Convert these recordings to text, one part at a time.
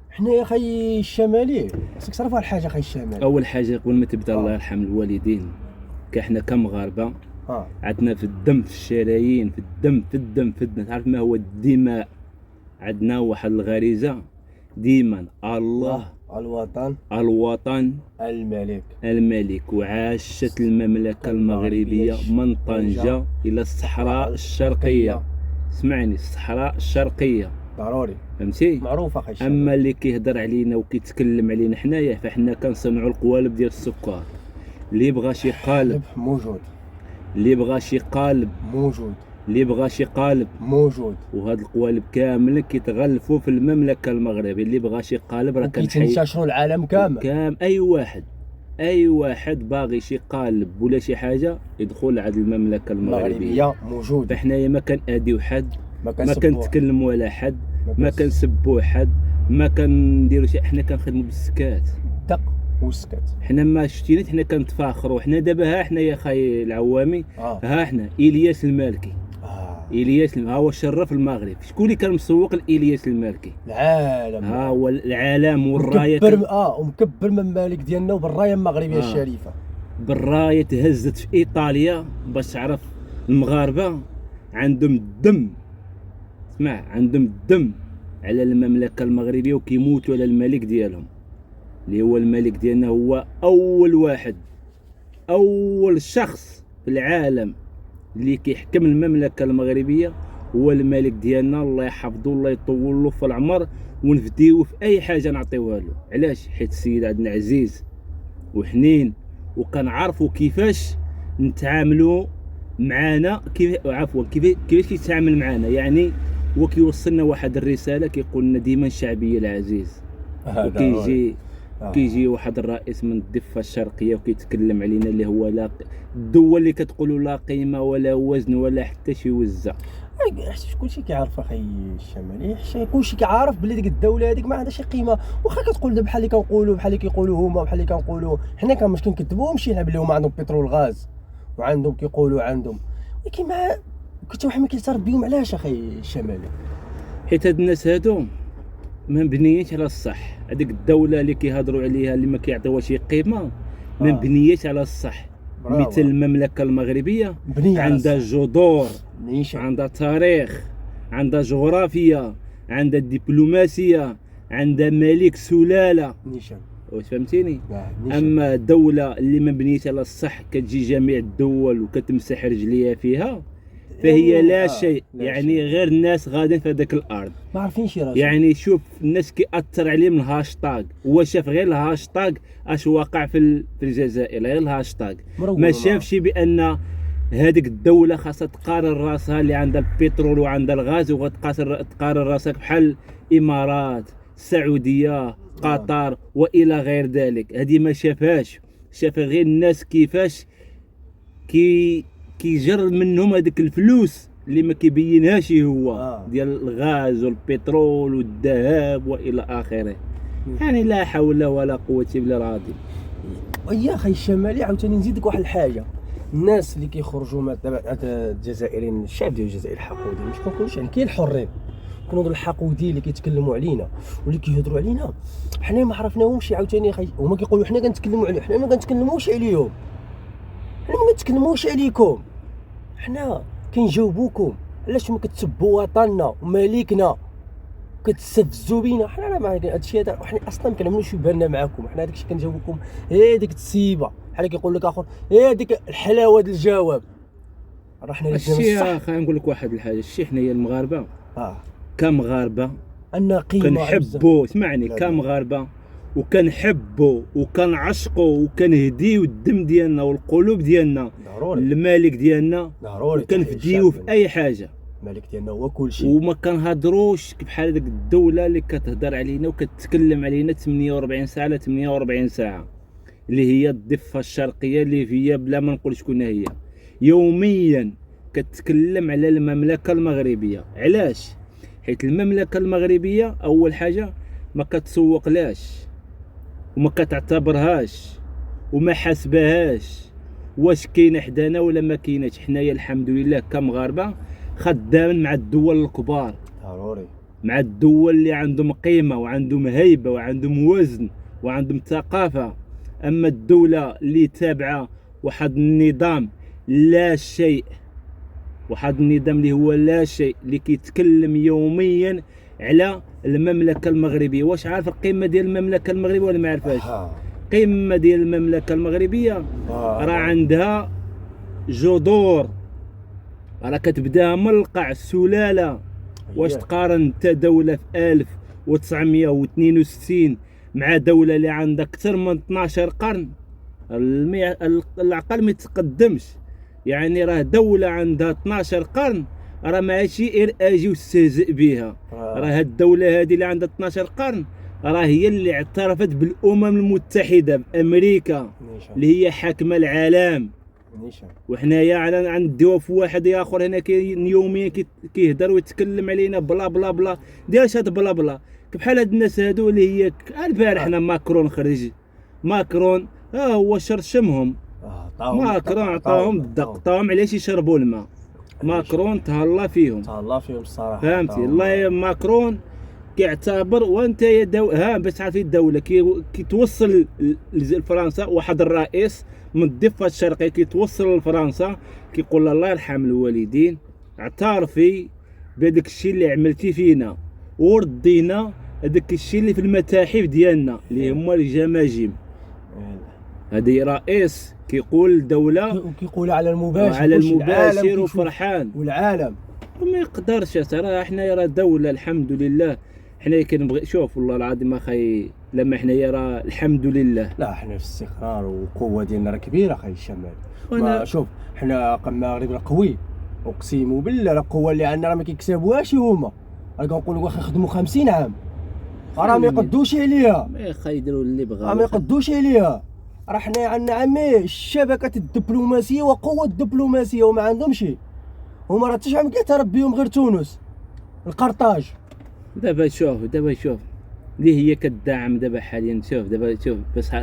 حنا يا خي الشمالي خاصك تعرف واحد الحاجه خي الشمالي. اول حاجه قبل ما تبدا الله يرحم الوالدين، كاحنا كمغاربه عندنا في الدم، في الشرايين، في الدم في الدم في الدم، تعرف ما هو الدماء؟ عندنا واحد الغريزه ديما الله الوطن الوطن الملك الملك. وعاشت المملكه المغربيه من طنجه الى الصحراء الشرقيه. اسمعني، الصحراء الشرقيه ضروري، فهمتي؟ معروفه خي الشمالي. اما اللي كيهضر علينا وكيتكلم علينا حنايا، فحنا كنصنعوا القوالب ديال السكر. اللي بغى شي قالب موجود، اللي بغى شي قالب موجود، اللي بغى شي قالب موجود. وهاد القوالب كامل كيتغلفوا في المملكه المغربيه. اللي بغى شي قالب راه كيتنتشروا العالم كامل. اي واحد باغي شي قالب ولا شي حاجه يدخل عند المملكه المغربيه موجوده. فحنايا ما كنأذيو حد، ما كنسبوه. كنتكلموا على حد، ما كنسبوا حد، ما كنديروا شي. حنا كنخدموا بالسكات دق والسكات. حنا ما شتينا، حنا كنتفاخروا. حنا دابا ها حنا يا خاي العوامي ها حنا الياس المالكي. الياس ها هو شرف المغرب. شكون اللي كان مسوق لإلياس المالكي؟ العالم. ها هو العالم والرايه ومكبر من الملك ديالنا وبالرايه المغربيه الشريفه. بالرايه تهزت في ايطاليا باش تعرف المغاربه عندهم الدم. اسمع، عندهم الدم على المملكه المغربيه وكيموتوا على الملك ديالهم اللي هو الملك ديالنا. هو اول شخص في العالم اللي كيحكم المملكه المغربيه هو الملك ديالنا. الله يحفظه، الله يطول له في العمر، ونفديوه في اي حاجه نعطيوها له. علاش؟ حيت السيد عندنا عزيز وحنين، وكنعرفوا كيفاش نتعاملوا معانا، كيفاش كيتعامل معانا. يعني هو كيوصلنا واحد الرساله، كيقول لنا ديما شعبيه العزيز. كيجي واحد الرئيس من الضفه الشرقيه وكيتكلم علينا اللي هو لا الدول اللي كتقولوا لا قيمه ولا وزن ولا حتى شي وزه. كلشي كيعرف اخي الشمالي، كلشي كيعرف بلي ديك الدوله هذيك ما عندها شي قيمه. واخا كتقول دابا بحال اللي كنقولوا، بحال اللي كيقولوا هما، بحال اللي كنقولوا حنا كنمشي كنكذبوا مشينا بلي هما عندهم بترول غاز وعندهم كيقولوا عندهم، ولكن ما كنت واحد ما كيعترف بهم. علاش اخي الشمالي؟ حيت هاد الناس هادو ما مبنيينش على الصح. هذيك الدوله اللي كيهضروا عليها اللي ما كيعطيوها شي قيمه ما مبنييش على الصح. مثل المملكه المغربيه عندها جذور، عندها تاريخ، عندها جغرافيا، عندها دبلوماسيه، عندها ملك سلاله. واش فهمتيني؟ اما الدوله اللي ما مبنيتش على الصح كتجي جميع الدول وكتمسح رجليها فيها فهي لا شيء. يعني غير الناس غادين في هذاك الارض ما عارفين شي راجل. يعني شوف الناس كيأثر عليهم الهاشتاغ. هو شاف غير الهاشتاغ اش واقع في الجزائر، غير الهاشتاغ. ما شافش بان هذيك الدوله خاصها تقارن راسها اللي عندها البترول وعندها الغاز، وغتقارن راسك بحال الامارات، السعوديه، قطر والى غير ذلك. هذه ما شافهاش. شاف غير الناس كيفاش كيجر منهم هذيك الفلوس اللي ما كيبينهاش هو ديال الغاز والبترول والذهب والى اخره. يعني لا حول ولا قوه الا بالله. يا اخي الشمالي عاوتاني نزيدك واحد الحاجه. الناس اللي كيخرجوا الجزائريين، الشعب ديال الجزائر الحقودي، مش كنقولش يعني كاين الحرين، كانوا الحقودي اللي كيتكلموا علينا واللي كيهضروا علينا حنا ما عرفناهمش. عاوتاني اخي هما كيقولوا حنا كنتكلموا عليهم، حنا ما كنتكلموش عليهم، حنا ما كنتكلموش عليكم، حنا كنجاوبوكم. علاش ما كتسبوا وطننا وملكنا كتستفزوا بينا؟ حنا راه ما هادشي هذا حنا اصلا ما كنعملوش بالنا معاكم. حنا داكشي كنجاوبكم هي ديك التسيبه، بحال كيقول لك اخر هي ديك الحلاوه ديال الجواب. راه حنا الشيء خلينا نقول لك واحد الحاجه. الشيء حنايا المغاربه كمغاربه عندنا قيمه كنحبوا. اسمعني، كمغاربه وكنحبوا وكنعشقوا وكنهديو الدم ديالنا والقلوب ديالنا الملك ديالنا، وكنفديوه في اي حاجه. الملك ديالنا هو كل شيء. وما كنهضروش بحال ديك الدوله اللي كتهضر علينا وكتكلم علينا 48 ساعه ل 48 ساعه، اللي هي الضفه الشرقيه اللي فيها بلا ما نقول شكون هي. يوميا كتكلم على المملكه المغربيه. علاش؟ حيت المملكه المغربيه اول حاجه ما كتسوقلاش وما كتعتبرهاش وما حاسباهاش واش كاينه حدانا ولا ما كايناش. حنايا الحمد لله كمغاربه خدامين مع الدول الكبار. مع الدول اللي عندهم قيمة وعندهم هيبة وعندهم وزن وعندهم ثقافة. أما الدولة اللي تابعة واحد النظام لا شيء، واحد النظام اللي هو لا شيء، اللي كيتكلم يوميا على المملكة المغربية. واش عارف القمة ديال المملكة المغربية ولا ما عارفاش؟ قمة ديال المملكة المغربية راه عندها جذور، راه كتبدا من القاع السلالة. واش تقارن انت دولة في 1962 مع دولة اللي عندها أكثر من 12 قرن؟ العقل ما يتقدمش. يعني راه دولة عندها 12 قرن راه ماشي اجي واستهزئ بها. راه هاد الدولة هذه اللي عندها 12 قرن راه هي اللي اعترفت بالأمم المتحدة بأمريكا اللي هي حاكمة العالم. وحنايا عندنا في واحد اخر هنا يوميا كيهضر ويتكلم علينا بلا بلا بلا. دياش هاد بلا بلا بحال هاد الناس هادو اللي هي البارح حنا ماكرون خرج، ماكرون هو شرشمهم. ماكرون عطاهم الدق، عطاهم علاش يشربوا الماء. ماكرون تهلا فيهم الصراحه، فهمتي؟ الله ماكرون كيعتبر وانت يا باش تعرفي الدوله كيتوصل لفرنسا. واحد الرئيس من الضفه الشرقيه كيتوصل لفرنسا كيقول الله يرحم الوالدين، اعترفي بهذاك الشيء اللي عملتي فينا وردينا هذاك الشيء اللي في المتاحف ديالنا اللي هما الجماجم. هذه رئيس كيقول الدوله وكيقول على المباشر، على المباشر وفرحان والعالم وما يقدرش. ترى حنا راه دوله الحمد لله. حنا كنبغي شوف والله العظيم اخي لما حنايا راه الحمد لله. لا حنا في استقرار والقوه ديالنا راه كبيره اخي الشمال. ما شوف حنا المغرب راه قوي، اقسم بالله راه القوه اللي عندنا راه ما كيكسبوهاش هما. راه كنقولوا واخا خدموا 50 عام راه ما يقدوش عليها، ما يخيدروا اللي بغاو، راه ما يقدوش عليها. راه حنا عندنا عمي الشبكه الدبلوماسيه وقوه الدبلوماسيه وما عندهمش. هما راه تشعب كيعترف بهم غير تونس القرطاج. دابا شوف اللي هي كدعم دابا حاليا. شوف دابا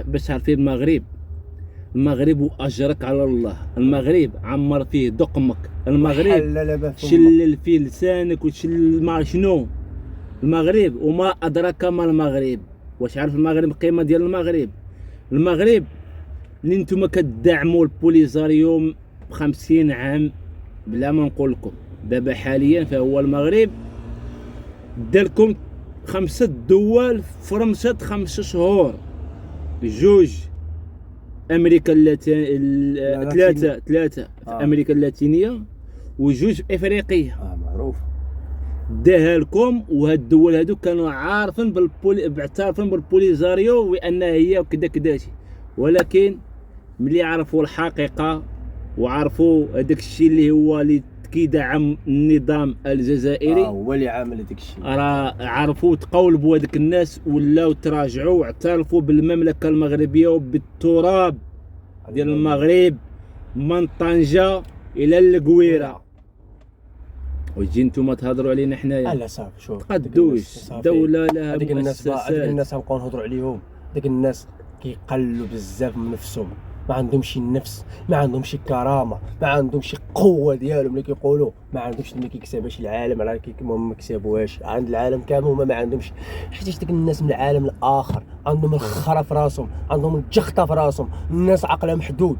باش تعرفي المغرب واجرك على الله. المغرب عمر فيه دقمك، المغرب شلل فيه لسانك وشلل ما شنو. المغرب وما ادراك ما المغرب. واش عارف المغرب القيمه ديال المغرب اللي نتوما كدعموا البوليزاريوم ب50 عام بلا ما نقول لكم. دابا حاليا فهو المغرب دالكم 5 دول فرمشة 5 شهور، جوج امريكا ثلاثه في امريكا اللاتينيه وجوج في افريقيا. معروف داها لكم. وهاد الدول هادو كانوا عارفين معترفين بالبوليزاريو وانها هي وكذا كذاتي، ولكن ملي عرفوا الحقيقه وعرفوا هذاك الشيء اللي هو اللي كيدعم النظام الجزائري هو اللي عامل هذاك الشيء، راه عرفوا تقولبوا هذوك الناس ولاو تراجعوا واعترفوا بالمملكه المغربيه وبالتراب ديال المغرب من طنجه الى القويره. وتجي نتوما تهضروا علينا حنايا. لا صافي شوف تقدوش دوله لها هذيك مؤسسات. الناس غنبقاو نهضروا عليهم. هذيك الناس كيقلوا بزاف من نفسهم، ما عندهمش النفس، ما عندهمش الكرامه، ما عندهمش القوه ديالهم اللي كيقولوا. ما عندهمش ما كيكسبهاش العالم، راه ما كسبوهاش عند العالم كامل. هما ما عندهمش، حيت ديك الناس من العالم الاخر عندهم الخرا في راسهم، عندهم الجخطه في راسهم. الناس عقلها محدود،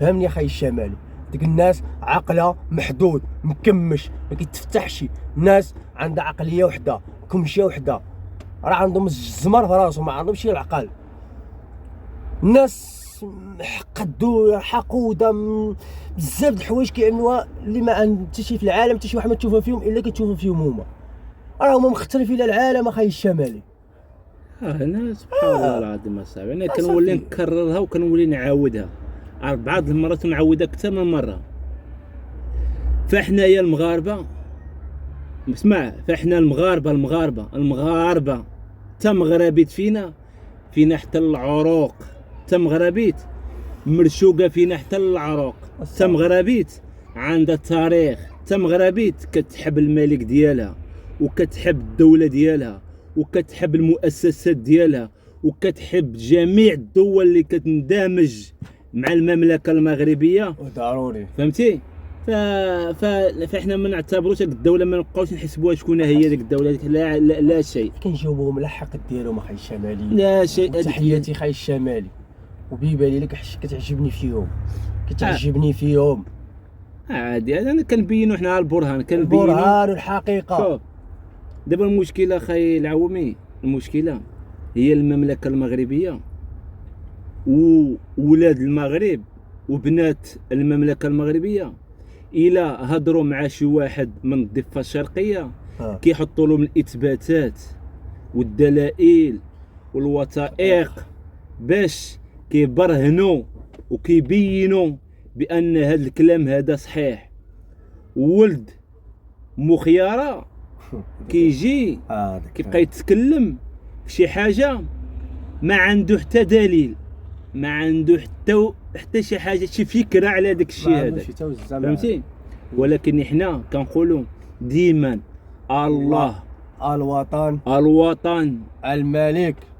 فهمني يا خي الشمالي. ديك الناس عقلها محدود مكمش ما كيتفتحش. الناس عندها عقليه وحده، كمشه وحده، راه عندهم الزمر في راسهم، ما عندهمش العقل. الناس قدو حقوده بزاف د الحوايج كيعملوها اللي ما عند حتى شي في العالم، حتى شي واحد ما تشوفها فيهم الا كتشوفها فيهم هما. راه هما مختلفين على العالم اخي الشمالي. انا سبحان الله العظيم اصاحبي انا كنولي نكررها وكنولي نعاودها 4 المرات ونعاودها اكثر من مره. فاحنا يا المغاربه اسمع، فاحنا المغاربه تم غرابيت فينا حتى العروق. تم غرابيت مرشوقه فينا حتى العروق. تم غرابيت عندها تاريخ. تم غرابيت كتحب الملك ديالها وكتحب الدوله ديالها وكتحب المؤسسات ديالها وكتحب جميع الدول اللي كتندمج مع المملكه المغربيه. ضروري فهمتي. فاحنا ما نعتبروش هذيك الدوله، ما نبقاوش نحسبوها شكون هي ديك الدوله هذيك. لا شيء. كنجاوبوهم على الحق ديالهم اخي الشمالي. لا شيء. تحياتي خاي الشمالي، وبيبالي لك كتعجبني فيهم، كتعجبني فيهم. عادي، انا كنبينوا حنا البرهان، كنبينوا البرهان والحقيقه. شوف دابا المشكله اخي العومي، المشكله هي المملكه المغربيه وولاد المغرب وبنات المملكه المغربيه الى هضروا مع شي واحد من الضفه الشرقيه كيحطوا لهم الاثباتات والدلائل والوثائق باش كيبرهنوا وكيبينوا بان هذا الكلام هذا صحيح. ولد مخياره كيجي كيبقى يتكلم في شي حاجه ما عنده حتى دليل، ما عنده حتى شي حاجه، شي فكره على داك الشيء هذا، فهمتي؟ ولكن حنا كنقولوا ديما الله، الوطن،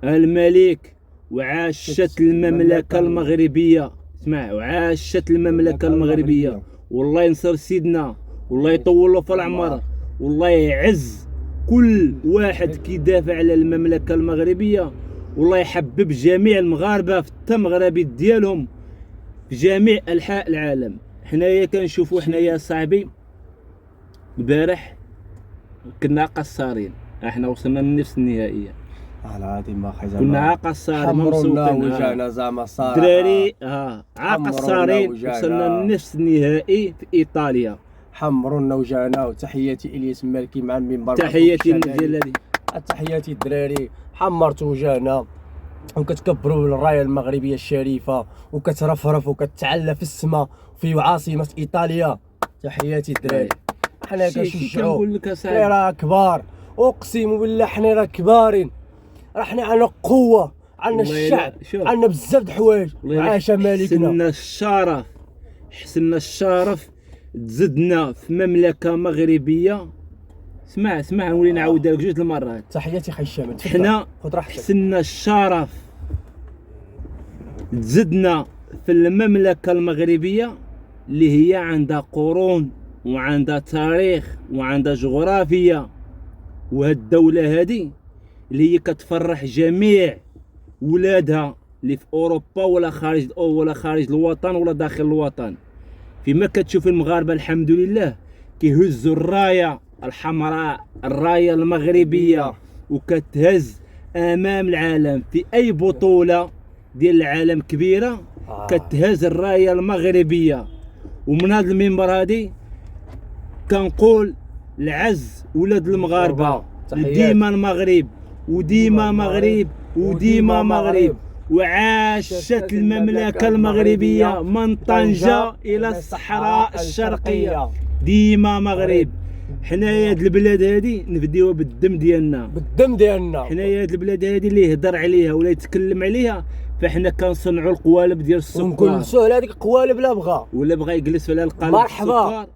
الملك وعاشت المملكه المغربيه. اسمع، وعاشت المملكه المغربيه. والله ينصر سيدنا، والله يطول له في العمر، والله يعز كل واحد كيدافع على المملكه المغربيه، والله يحبب جميع المغاربه في التمغربي ديالهم في جميع انحاء العالم. حنايا كنشوفوا حنايا صاحبي البارح كنا قصارين، احنا وصلنا للنفس النهائيه. العادي ما خي كنا قصارين حمرنا وجهنا زعما صار دراري قصارين. وصلنا للنفس النهائي في ايطاليا. حمرنا وجهنا. وتحياتي الياس مالكي مع المنبر. تحياتي للجلالي. تحياتي الدراري، حمرتوا وجهنا وكتكبروا الرايه المغربيه الشريفه وكترفرف وكتعلى في السماء في عاصمه ايطاليا. تحياتي الدراري. حنا كنشجعوا، راه كبار، اقسم بالله حنا راه كبارين، راه حنا عندنا قوه، عندنا الشعب، عندنا بزاف د الحوايج. عاش مالكنا. حسنا الشرف تزدنا في مملكه مغربيه. اسمع نولي نعاودها لك جوج المرات. تحياتي خي الشمال. حنا حسنا الشرف تزدنا في المملكه المغربيه اللي هي عندها قرون وعندها تاريخ وعندها جغرافيا، وهاد الدوله هذه اللي هي كتفرح جميع ولادها اللي في اوروبا ولا خارج الوطن ولا داخل الوطن. فيما كتشوف المغاربه الحمد لله كيهزوا الرايه الحمراء، الرايه المغربيه، وكتهز امام العالم في اي بطوله ديال العالم كبيره كتهز الرايه المغربيه. ومن هذا المنبر هذه كنقول العز ولاد المغاربه، ديما المغرب وديما مغرب وديما مغرب. وعاشت المملكه المغربيه من طنجه الى الصحراء الشرقيه، ديما مغرب. حنايا هاد البلاد هادي نفديوها بالدم ديالنا. حنايا هاد البلاد هادي اللي يهضر عليها ولا يتكلم عليها فاحنا كنصنعوا القوالب ديال السكر، ونجلسوا على هذيك القوالب ولا بغى يجلس على القالب مرحبا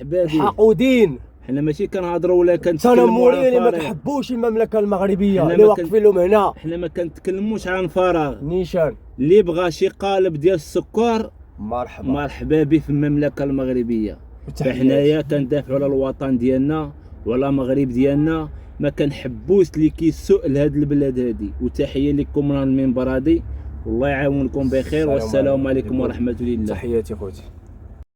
به حقودين. حنا ماشي كنهضروا ولا كنتكلموا على اللي ما كحبوش المملكه المغربيه اللي واقفين لهم هنا. حنا ما كنتكلموش عن فراغ. نيشان اللي بغى شي قالب ديال السكر مرحبا به في المملكه المغربيه. فحنايا كندافعوا على الوطن ديالنا وعلى المغرب ديالنا، ما كنحبوش اللي كيسوء لهاد البلاد هادي. وتحيه لكم من المنبر هادي، والله يعاونكم بخير، والسلام عليكم ورحمه الله. تحياتي خوتي.